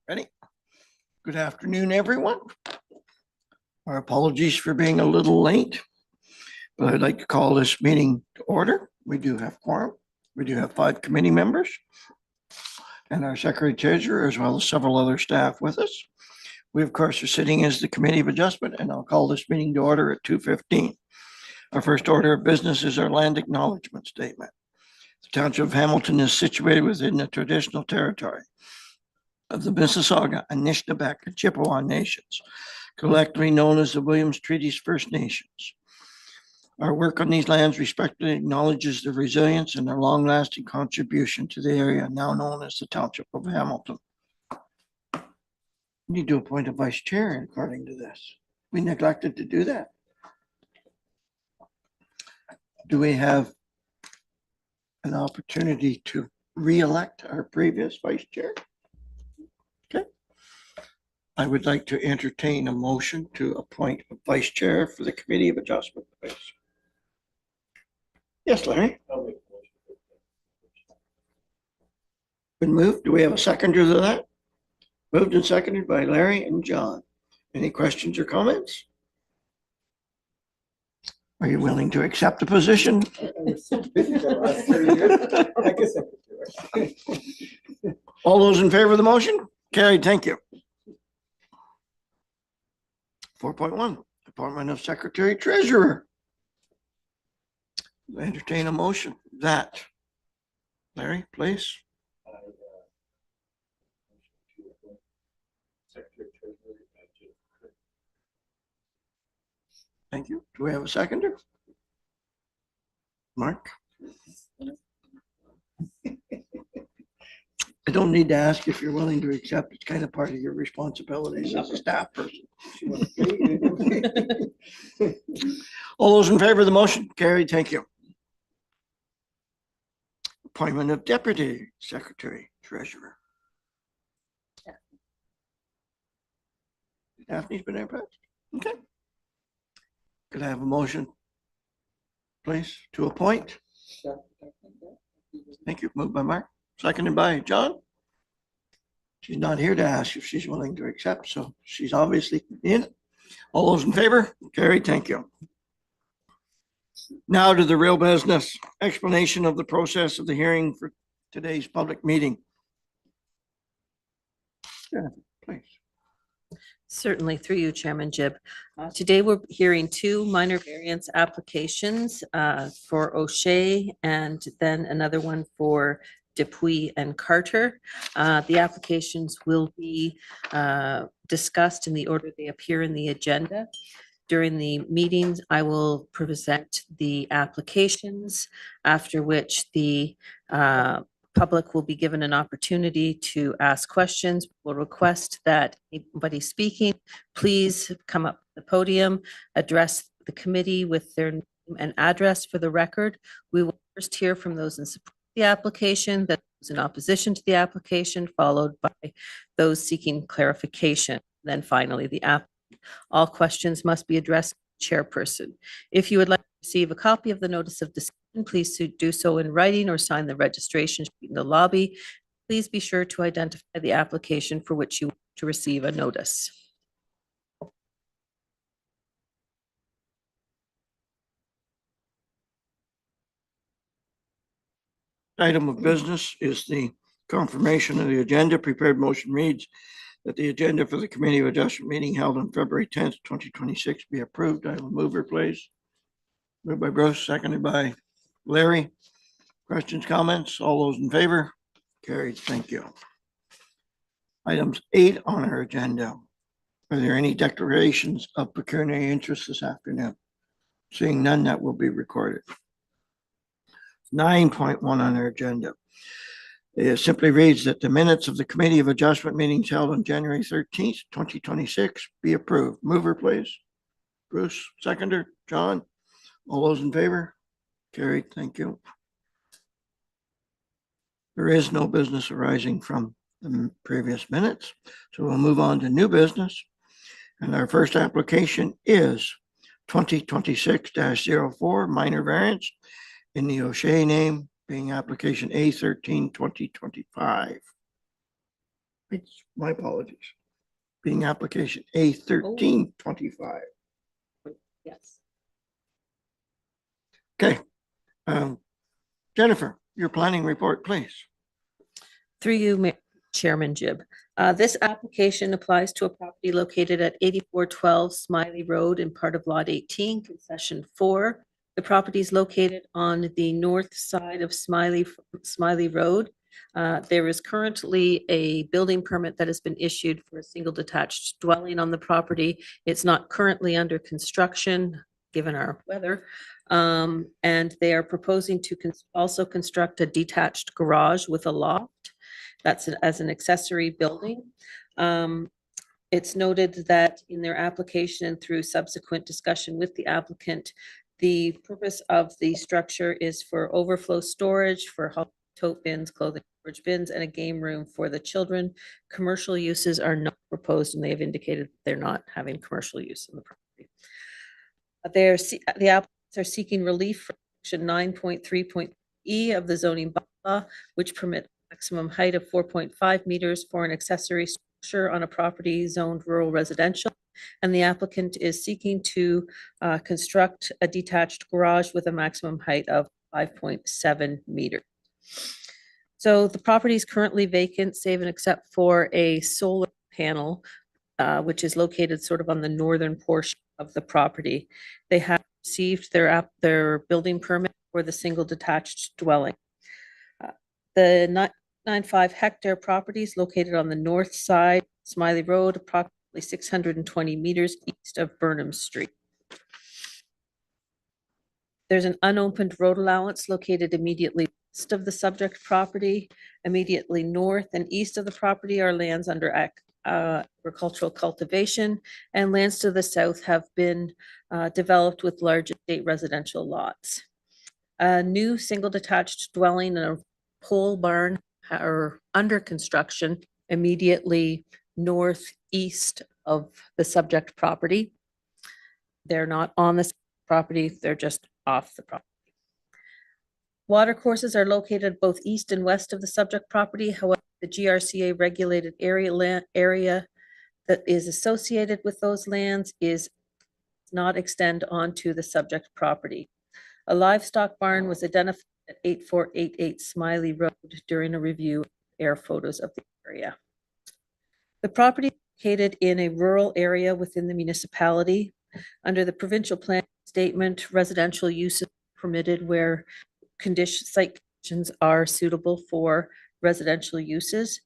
Ready? Good afternoon, everyone. Our apologies for being a little late, but I'd like to call this meeting to order. We do have quorum. We do have 5 committee members and our secretary treasurer, as well as several other staff with us. We, of course, are sitting as the Committee of Adjustment, and I'll call this meeting to order at 2:15. Our first order of business is our land acknowledgement statement. The Township of Hamilton is situated within the traditional territory of the Mississauga, Anishinaabe, and Chippewa nations, collectively known as the Williams Treaties First Nations. Our work on these lands respectfully acknowledges their resilience and their long-lasting contribution to the area now known as the Township of Hamilton. We need to appoint a vice chair according to this. We neglected to do that. Do we have an opportunity to re-elect our previous vice chair? Okay. I would like to entertain a motion to appoint a vice chair for the Committee of Adjustment, please. Yes, Larry. Been moved. Do we have a seconder to that? Moved and seconded by Larry and John. Any questions or comments? Are you willing to accept the position? All those in favor of the motion? Carried. Thank you. 4.1, Appointment of Secretary Treasurer. Entertain a motion that. Larry, please. Thank you. Do we have a seconder? Mark? I don't need to ask if you're willing to accept. It's kind of part of your responsibilities as a staff person. All those in favor of the motion? Carried. Thank you. Appointment of Deputy Secretary Treasurer. Daphne's been there, perhaps? Okay. Could I have a motion, please, to appoint? Thank you. Moved by Mark, seconded by John. She's not here to ask if she's willing to accept, so she's obviously in. All those in favor? Carried. Thank you. Now to the real business. Explanation of the process of the hearing for today's public meeting. Yeah, please. Certainly, through you, Chairman Gibb. Today, we're hearing 2 minor variance applications for O'Shea and then another one for Dupuy and Carter. The applications will be discussed in the order they appear in the agenda. During the meetings, I will present the applications, after which the public will be given an opportunity to ask questions. We'll request that anybody speaking, please come up to the podium, address the committee with their name and address for the record. We will first hear from those in support of the application, those in opposition to the application, followed by those seeking clarification. Then finally, the applicant. All questions must be addressed to the chairperson. If you would like to receive a copy of the notice of decision, please do so in writing or sign the registration sheet in the lobby. Please be sure to identify the application for which you want to receive a notice. Item of business is the confirmation of the agenda. Prepared motion reads that the agenda for the Committee of Adjustment meeting held on February 10th, 2026 be approved. I will move her, please. Moved by Bruce, seconded by Larry. Questions, comments? All those in favor? Carried. Thank you. Items 8 on our agenda. Are there any declarations of pecuniary interest this afternoon? Seeing none, that will be recorded. 9.1 on our agenda. It simply reads that the minutes of the Committee of Adjustment meetings held on January 13th, 2026 be approved. Mover, please. Bruce, seconder. John. All those in favor? Carried. Thank you. There is no business arising from the previous minutes, so we'll move on to new business. And our first application is 2026-04 minor variance in the O'Shea name, being application A13-2025. It's my apologies. Being application A1325. Yes. Okay. Jennifer, your planning report, please. Through you, Chairman Jib. This application applies to a property located at 8412 Smiley Road in part of Lot 18, Concession 4. The property is located on the north side of Smiley Road. There is currently a building permit that has been issued for a single detached dwelling on the property. It's not currently under construction, given our weather. And they are proposing to also construct a detached garage with a loft. That's as an accessory building. It's noted that in their application and through subsequent discussion with the applicant, the purpose of the structure is for overflow storage, for tote bins, clothing storage bins, and a game room for the children. Commercial uses are not proposed, and they have indicated they're not having commercial use in the property. The applicants are seeking relief from section 9.3.e of the zoning bylaw, which permit maximum height of 4.5 meters for an accessory structure on a property zoned rural residential. And the applicant is seeking to construct a detached garage with a maximum height of 5.7 meters. So the property is currently vacant, save and except for a solar panel, which is located sort of on the northern portion of the property. They have received their building permit for the single detached dwelling. The 9.95 hectare property is located on the north side, Smiley Road, approximately 620 meters east of Burnham Street. There's an unopened road allowance located immediately west of the subject property. Immediately north and east of the property are lands under agricultural cultivation, and lands to the south have been developed with large estate residential lots. A new single detached dwelling and a pole barn are under construction immediately northeast of the subject property. They're not on the property, they're just off the property. Water courses are located both east and west of the subject property. However, the GRCA regulated area that is associated with those lands is not extend onto the subject property. A livestock barn was identified at 8488 Smiley Road during a review of air photos of the area. The property is located in a rural area within the municipality. Under the provincial plan statement, residential uses permitted where site conditions are suitable for residential uses.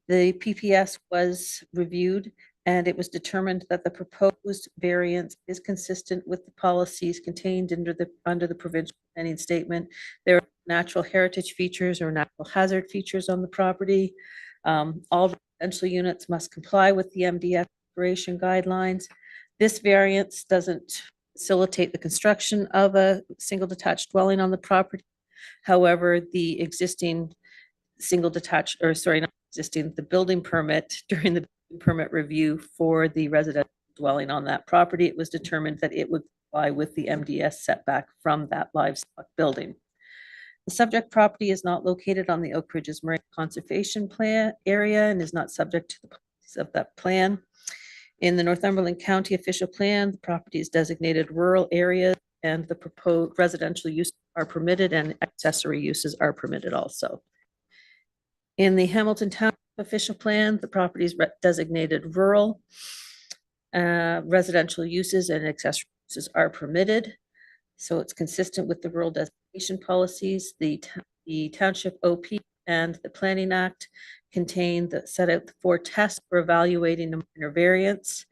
The PPS was reviewed and it was determined that the proposed variance is consistent with the policies contained under the provincial planning statement. There are natural heritage features or natural hazard features on the property. All residential units must comply with the MDF operation guidelines. This variance doesn't facilitate the construction of a single detached dwelling on the property. However, the existing the building permit during the permit review for the residential dwelling on that property, it was determined that it would comply with the MDS setback from that livestock building. The subject property is not located on the Oak Ridges Marine Conservation Plan area and is not subject to the policies of that plan. In the Northumberland County official plan, the property is designated rural area and the proposed residential use are permitted and accessory uses are permitted also. In the Hamilton Town official plan, the property is designated rural. Residential uses and accessory uses are permitted. So it's consistent with the rural designation policies. The Township OP and the Planning Act set out the 4 tests for evaluating a minor variance.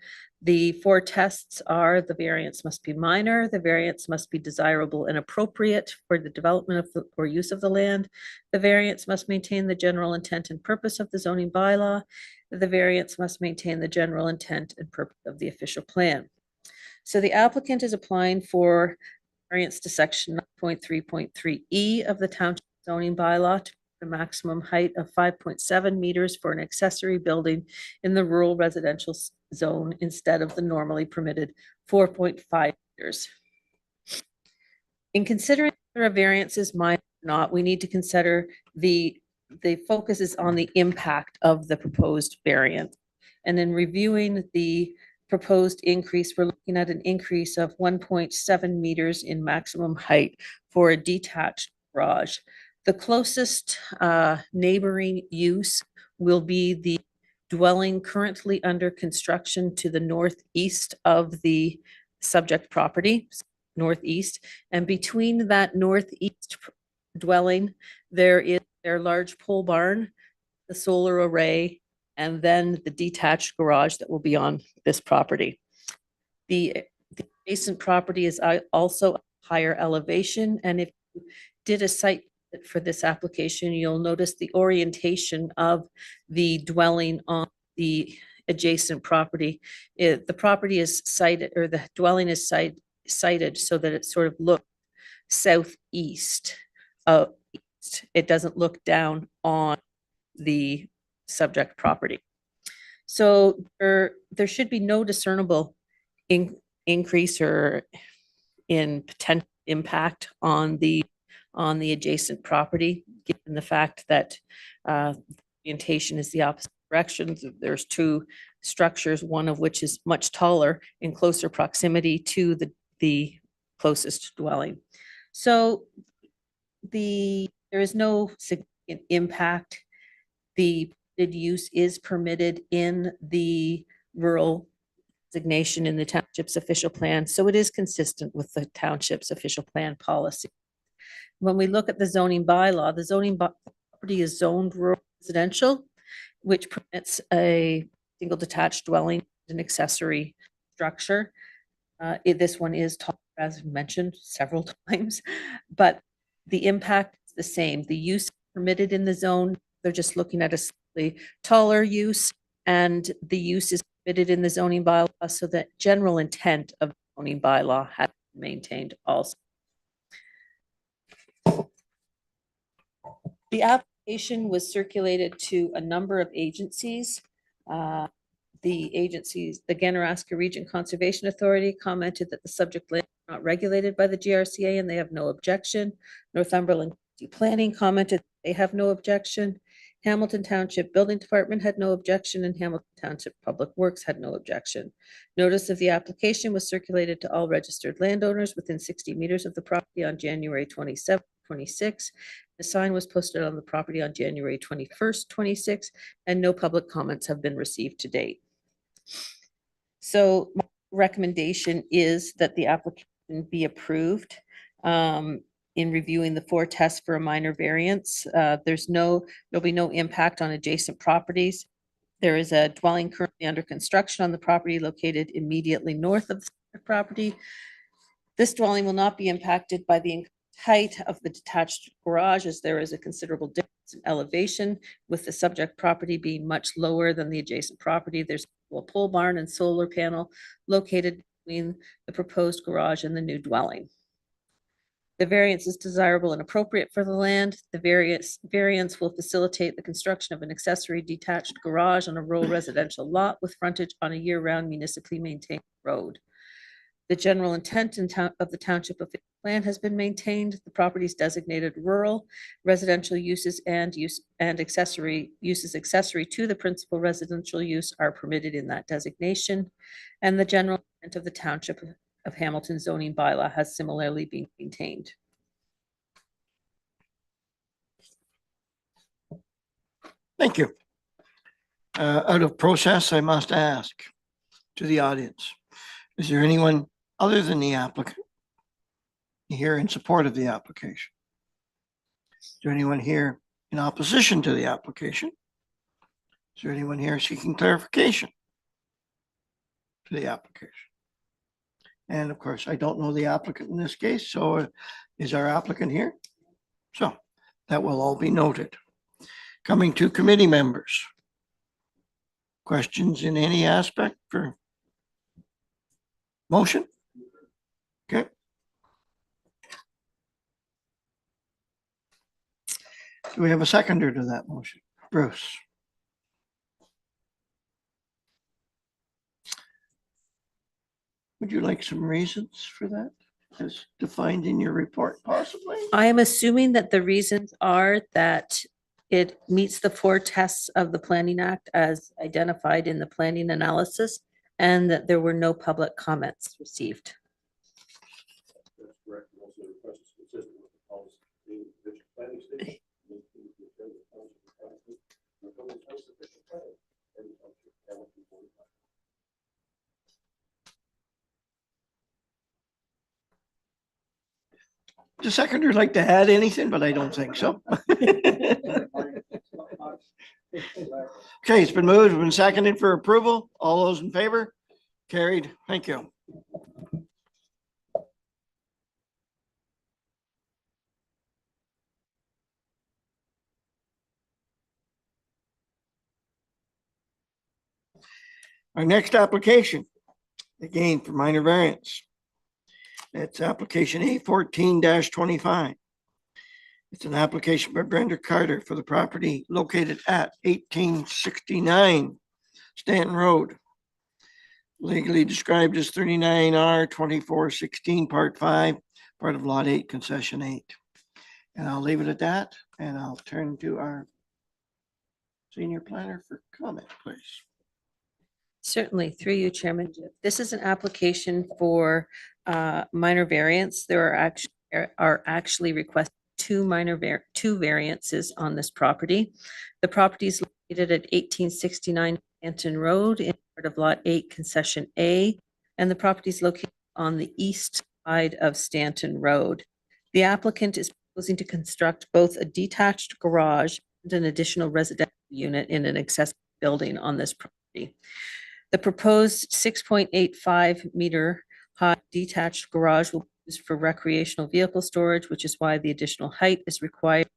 The 4 tests are: the variance must be minor, the variance must be desirable and appropriate for the development of or use of the land, the variance must maintain the general intent and purpose of the zoning bylaw, the variance must maintain the general intent and purpose of the official plan. So the applicant is applying for variance to section 9.3.3E of the township zoning bylaw to the maximum height of 5.7 meters for an accessory building in the rural residential zone instead of the normally permitted 4.5 meters. In considering whether a variance is minor or not, we need to consider the the focus is on the impact of the proposed variance. And in reviewing the proposed increase, we're looking at an increase of 1.7 meters in maximum height for a detached garage. The closest neighboring use will be the dwelling currently under construction to the northeast of the subject property, northeast. And between that northeast dwelling, there is their large pole barn, the solar array, and then the detached garage that will be on this property. The adjacent property is also higher elevation, and if you did a site for this application, you'll notice the orientation of the dwelling on the adjacent property. The property is sited, or the dwelling is sited so that it sort of looks southeast. It doesn't look down on the subject property. So there should be no discernible increase or in potential impact on the adjacent property, given the fact that orientation is the opposite direction. There's two structures, one of which is much taller in closer proximity to the closest dwelling. So there is no significant impact. The use is permitted in the rural designation in the township's official plan, so it is consistent with the township's official plan policy. When we look at the zoning bylaw, the zoning property is zoned rural residential, which permits a single detached dwelling, an accessory structure. This one is taller, as mentioned several times, but the impact is the same. The use permitted in the zone, they're just looking at a slightly taller use, and the use is permitted in the zoning bylaw, so that general intent of the zoning bylaw has been maintained also. The application was circulated to a number of agencies. The agencies, the Ganaraska Region Conservation Authority commented that the subject land is not regulated by the GRCA and they have no objection. Northumberland Planning commented they have no objection. Hamilton Township Building Department had no objection, and Hamilton Township Public Works had no objection. Notice of the application was circulated to all registered landowners within 60 meters of the property on January 27, 26. The sign was posted on the property on January 21st, 26, and no public comments have been received to date. So my recommendation is that the application be approved. In reviewing the 4 tests for a minor variance, there'll be no impact on adjacent properties. There is a dwelling currently under construction on the property located immediately north of the property. This dwelling will not be impacted by the height of the detached garage, as there is a considerable difference in elevation, with the subject property being much lower than the adjacent property. There's a pole barn and solar panel located between the proposed garage and the new dwelling. The variance is desirable and appropriate for the land. The variance will facilitate the construction of an accessory detached garage on a rural residential lot with frontage on a year-round municipally maintained road. The general intent of the township official plan has been maintained. The properties designated rural, residential uses and accessory uses accessory to the principal residential use are permitted in that designation. And the general intent of the township of Hamilton zoning bylaw has similarly been maintained. Thank you. Out of process, I must ask to the audience, is there anyone other than the applicant here in support of the application? Is there anyone here in opposition to the application? Is there anyone here seeking clarification to the application? And of course, I don't know the applicant in this case, so is our applicant here? So that will all be noted. Coming to committee members. Questions in any aspect for motion? Okay. Do we have a seconder to that motion? Bruce. Would you like some reasons for that, as defined in your report, possibly? I am assuming that the reasons are that It meets the four tests of the Planning Act as identified in the planning analysis, and that there were no public comments received. That's correct. And also the request is consistent with the policy being the provincial planning statement. and includes the agenda of township council, and from the township official plan, and the township calendar 45. Does the seconder like to add anything, but I don't think so. Okay, it's been moved, it's been seconded for approval. All those in favor? Carried. Thank you. Our next application, again for minor variance. It's application A14-25. It's an application by Brenda Carter for the property located at 1869 Stanton Road. Legally described as 39R 2416 Part 5, part of Lot 8, Concession 8. And I'll leave it at that, and I'll turn to our senior planner for comment, please. Certainly, through you, Chairman Jib. This is an application for minor variance. There are actually requested two variances on this property. The property is located at 1869 Stanton Road in part of Lot 8, Concession A, and the property is located on the east side of Stanton Road. The applicant is proposing to construct both a detached garage and an additional residential unit in an accessory building on this property. The proposed 6.85 meter high detached garage will be used for recreational vehicle storage, which is why the additional height is required.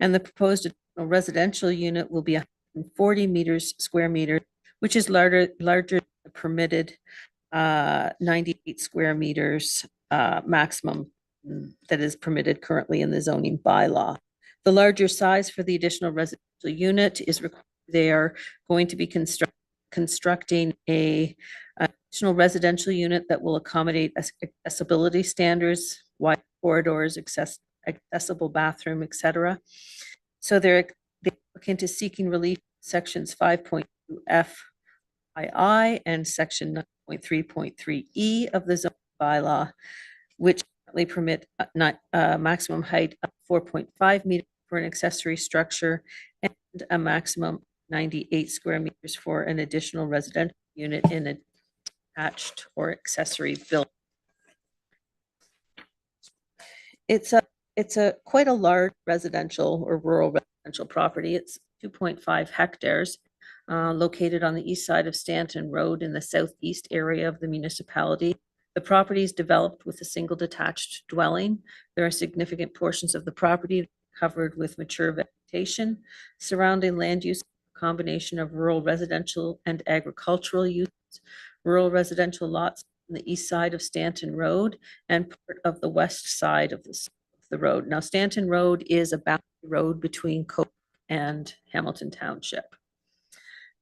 And the proposed additional residential unit will be 140 square meters, which is larger than the permitted 98 square meters maximum that is permitted currently in the zoning bylaw. The larger size for the additional residential unit is required. They are going to be constructing a additional residential unit that will accommodate accessibility standards, wide corridors, accessible bathroom, etc. So the applicant is seeking relief sections 5.2 FII and section 9.3.3E of the zoning bylaw, which currently permit maximum height of 4.5 meters for an accessory structure and a maximum 98 square meters for an additional residential unit in a attached or accessory building. It's a quite a large residential or rural residential property. It's 2.5 hectares, located on the east side of Stanton Road in the southeast area of the municipality. The property is developed with a single detached dwelling. There are significant portions of the property covered with mature vegetation. Surrounding land use, combination of rural residential and agricultural use. Rural residential lots on the east side of Stanton Road and part of the west side of the road. Now, Stanton Road is a boundary road between Cope and Hamilton Township.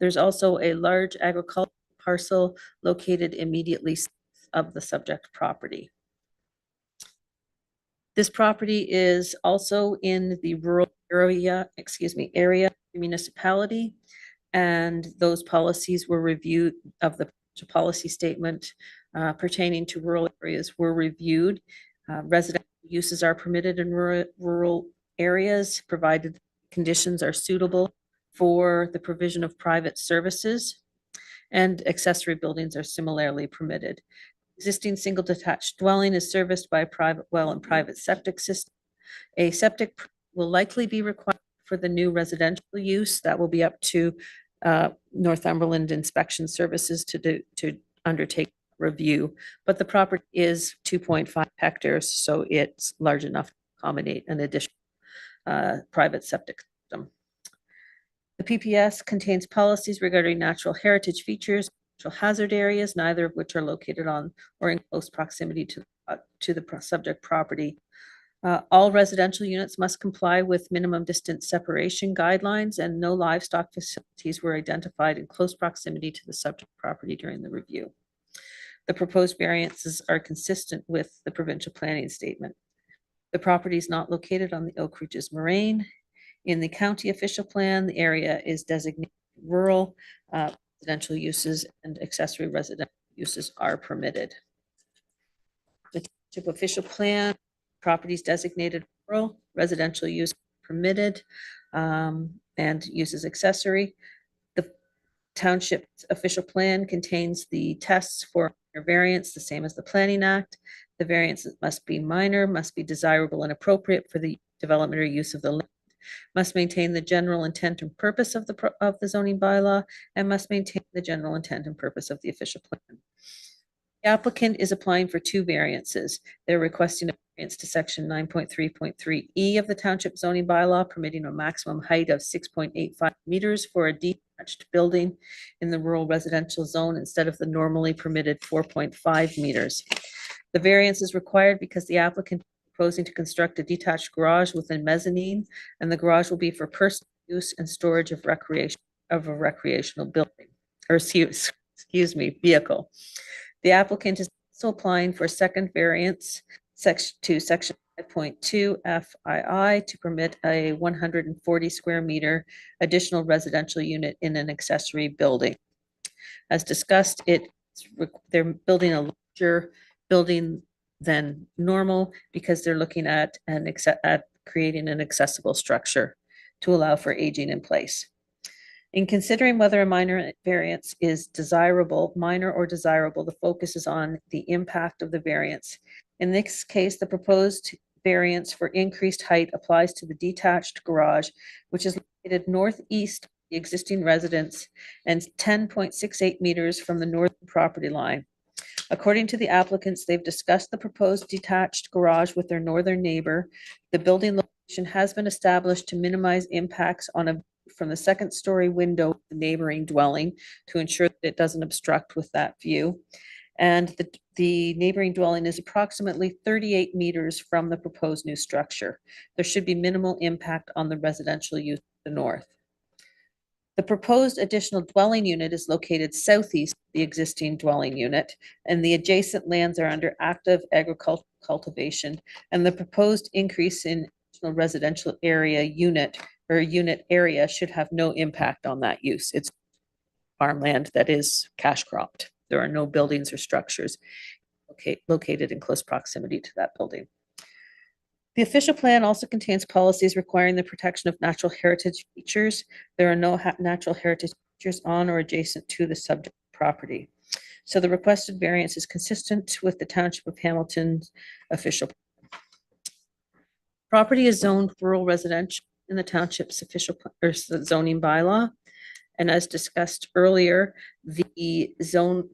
There's also a large agricultural parcel located immediately south of the subject property. This property is also in the rural area of the municipality, and those policies were reviewed of the policy statement pertaining to rural areas were reviewed. Residential uses are permitted in rural areas, provided conditions are suitable for the provision of private services, and accessory buildings are similarly permitted. Existing single detached dwelling is serviced by a private well and private septic system. A septic will likely be required for the new residential use. That will be up to Northumberland Inspection Services to undertake review. But the property is 2.5 hectares, so it's large enough to accommodate an additional private septic system. The PPS contains policies regarding natural heritage features, natural hazard areas, neither of which are located on or in close proximity to the subject property. All residential units must comply with minimum distance separation guidelines, and no livestock facilities were identified in close proximity to the subject property during the review. The proposed variances are consistent with the provincial planning statement. The property is not located on the Oak Ridges Moraine. In the county official plan, the area is designated rural, residential uses and accessory residential uses are permitted. The township official plan, properties designated rural, residential use permitted, and uses accessory. The township's official plan contains the tests for minor variance, the same as the Planning Act. The variance must be minor, must be desirable and appropriate for the development or use of the land, must maintain the general intent and purpose of the zoning bylaw, and must maintain the general intent and purpose of the official plan. The applicant is applying for two variances. They're requesting a variance to section 9.3.3E of the township zoning bylaw, permitting a maximum height of 6.85 meters for a detached building in the rural residential zone instead of the normally permitted 4.5 meters. The variance is required because the applicant is proposing to construct a detached garage with a mezzanine, and the garage will be for personal use and storage of a recreational building, or excuse me, vehicle. The applicant is also applying for a second variance to section 5.2 FII to permit a 140 square meter additional residential unit in an accessory building. As discussed, they're building a larger building than normal because they're looking at creating an accessible structure to allow for aging in place. In considering whether a minor variance is minor or desirable, the focus is on the impact of the variance. In this case, the proposed variance for increased height applies to the detached garage, which is located northeast of the existing residence and 10.68 meters from the northern property line. According to the applicants, they've discussed the proposed detached garage with their northern neighbor. The building location has been established to minimize impacts from the second story window of the neighboring dwelling to ensure that it doesn't obstruct with that view. And the neighboring dwelling is approximately 38 meters from the proposed new structure. There should be minimal impact on the residential use to the north. The proposed additional dwelling unit is located southeast of the existing dwelling unit, and the adjacent lands are under active agricultural cultivation, and the proposed increase in residential unit area should have no impact on that use. It's farmland that is cash cropped. There are no buildings or structures located in close proximity to that building. The official plan also contains policies requiring the protection of natural heritage features. There are no natural heritage features on or adjacent to the subject property. So the requested variance is consistent with the Township of Hamilton's official plan. Property is zoned rural residential in the township's official zoning bylaw. And as discussed earlier, the zone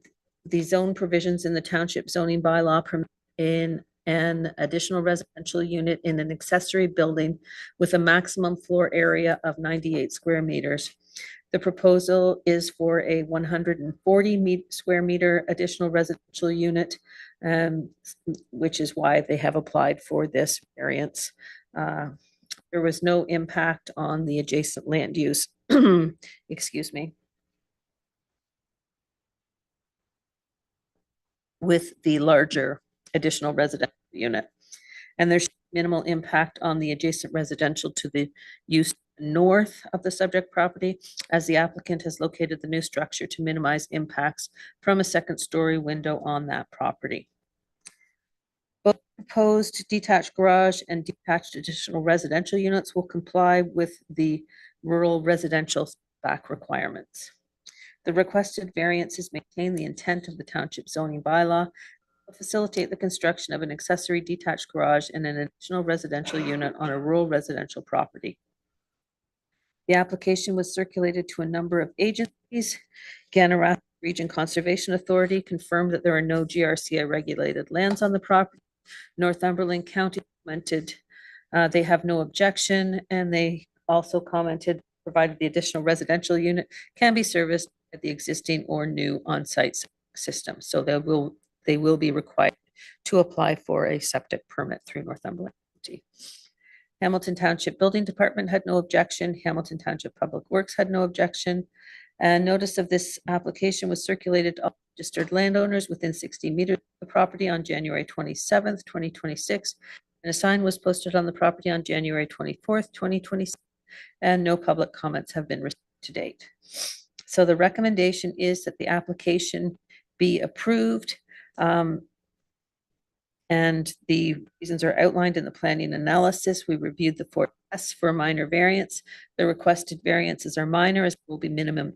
provisions in the township zoning bylaw permit in an additional residential unit in an accessory building with a maximum floor area of 98 square meters. The proposal is for a 140 square meter additional residential unit, which is why they have applied for this variance. There was no impact on the adjacent land use. Excuse me. With the larger additional residential unit. And there's minimal impact on the adjacent residential to the use north of the subject property, as the applicant has located the new structure to minimize impacts from a second story window on that property. Both proposed detached garage and detached additional residential units will comply with the rural residential setback requirements. The requested variances maintain the intent of the township zoning bylaw, facilitate the construction of an accessory detached garage and an additional residential unit on a rural residential property. The application was circulated to a number of agencies. Ganarath Region Conservation Authority confirmed that there are no GRCA regulated lands on the property. Northumberland County commented they have no objection, and they also commented provided the additional residential unit can be serviced by the existing or new on-site system. So they will be required to apply for a septic permit through Northumberland County. Hamilton Township Building Department had no objection. Hamilton Township Public Works had no objection. And notice of this application was circulated to all registered landowners within 60 meters of the property on January 27th, 2026. And a sign was posted on the property on January 24th, 2026, and no public comments have been received to date. So the recommendation is that the application be approved. And the reasons are outlined in the planning analysis. We reviewed the forecasts for a minor variance. The requested variances are minor as will be minimum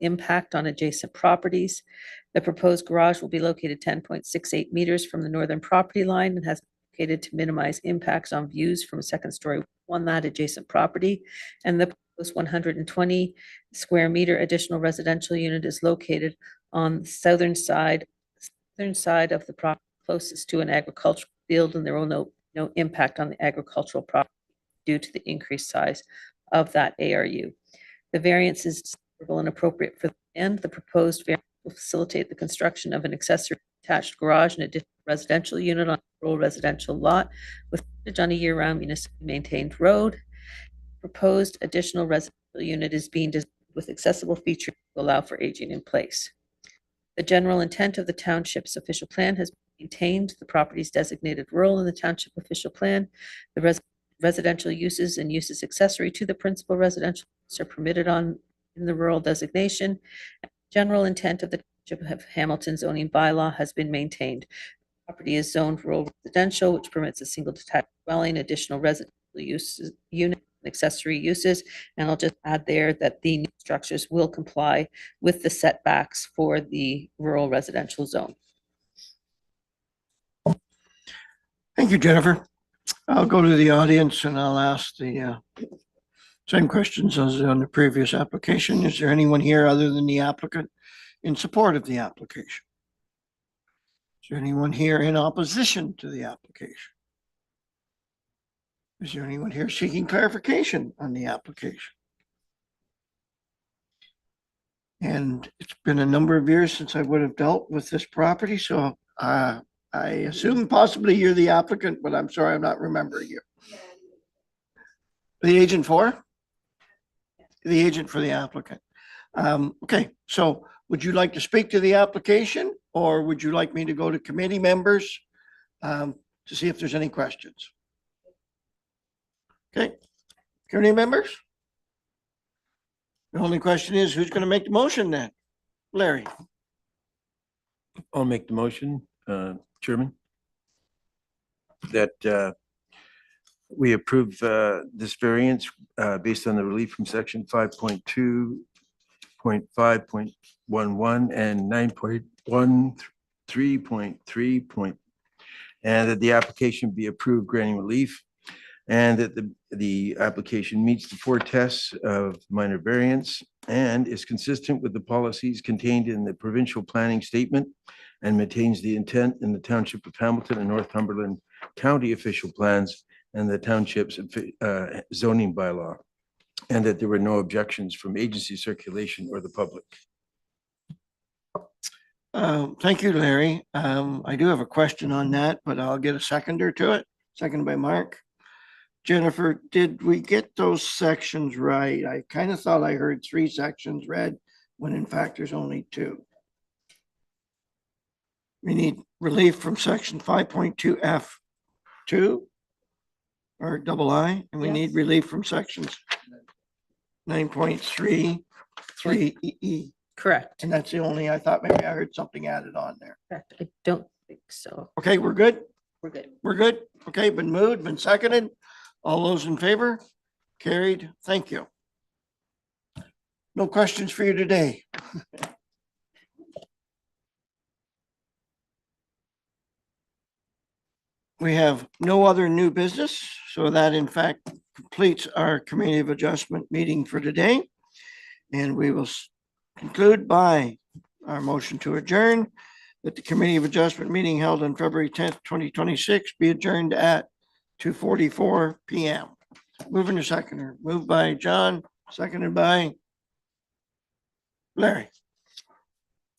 impact on adjacent properties. The proposed garage will be located 10.68 meters from the northern property line and has been located to minimize impacts on views from a second story on that adjacent property. And the proposed 120 square meter additional residential unit is located on the southern side of the property closest to an agricultural field, and there will no impact on the agricultural property due to the increased size of that ARU. The variance is desirable and appropriate for the land. The proposed variance will facilitate the construction of an accessory attached garage and additional residential unit on a rural residential lot with frontage on a year-round municipally maintained road. Proposed additional residential unit is being designed with accessible features to allow for aging in place. The general intent of the township's official plan has been maintained. The property is designated rural in the township official plan. The residential uses and uses accessory to the principal residential use are permitted in the rural designation. General intent of the township of Hamilton zoning bylaw has been maintained. The property is zoned rural residential, which permits a single detached dwelling, additional residential uses, unit, accessory uses. And I'll just add there that the new structures will comply with the setbacks for the rural residential zone. Thank you, Jennifer. I'll go to the audience and I'll ask the same questions as on the previous application. Is there anyone here other than the applicant in support of the application? Is there anyone here in opposition to the application? Is there anyone here seeking clarification on the application? And it's been a number of years since I would have dealt with this property, so I assume possibly you're the applicant, but I'm sorry, I'm not remembering you. The agent for? The agent for the applicant. Okay, so would you like to speak to the application or would you like me to go to committee members to see if there's any questions? Okay, committee members? The only question is who's going to make the motion then? Larry. I'll make the motion, Chairman, that we approve this variance based on the relief from section 5.2.5.11 and 9.13.3. And that the application be approved granting relief, and that the application meets the 4 tests of minor variance and is consistent with the policies contained in the provincial planning statement and maintains the intent in the Township of Hamilton and Northumberland County official plans and the township's zoning bylaw, and that there were no objections from agency circulation or the public. Thank you, Larry. I do have a question on that, but I'll get a seconder to it. Seconded by Mark. Jennifer, did we get those sections right? I kind of thought I heard 3 sections read when in fact there's only 2. We need relief from section 5.2 F2 or double I, and we need relief from sections 9.3 E. Correct. And that's the only, I thought maybe I heard something added on there. Correct. I don't think so. Okay, we're good? We're good. We're good? Okay, been moved, been seconded. All those in favor? Carried. Thank you. No questions for you today. We have no other new business, so that in fact completes our Committee of Adjustment meeting for today. And we will conclude by our motion to adjourn, that the Committee of Adjustment meeting held on February 10th, 2026 be adjourned at 2:44 p.m. Moving to seconder. Moved by John, seconded by Larry.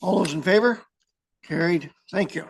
All those in favor? Carried. Thank you.